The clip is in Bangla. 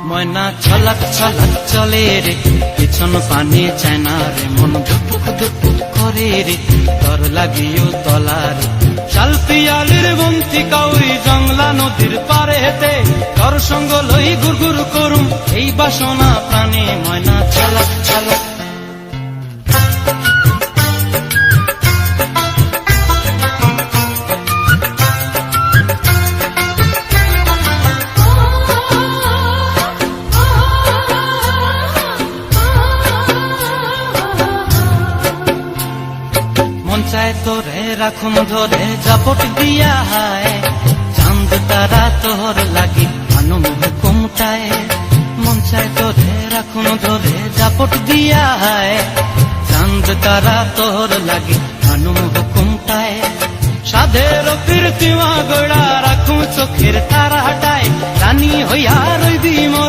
ময়না ছলাক ছলাক চলে রে, পিছন পানে চায় না রে, মন ধুপুক ধুপুক করে রে, তর লাগিও তলার শাল পিয়ালির বন্তি কাউরি জংলা নদীর পারে হেতে, তর সঙ্গ লই গুরগুর করুম এই বাসনা প্রাণে। ময়না ছলাক ছলাক মন চায় তোরে রাখুন ধরে জাপট দিয়া হায়, চাঁদ তারা তোর লাগি আনুম হুকুমটায়। মন চায় তোরে রাখুন ধরে জাপট দিয়া হায়, চাঁদ তারা তোর লাগি আনুম হুকুমটায়। সাধের কীর্তিমা গোড়া রাখুন চোখের তারা হাটায়, রানী হইয়া রইবি মোর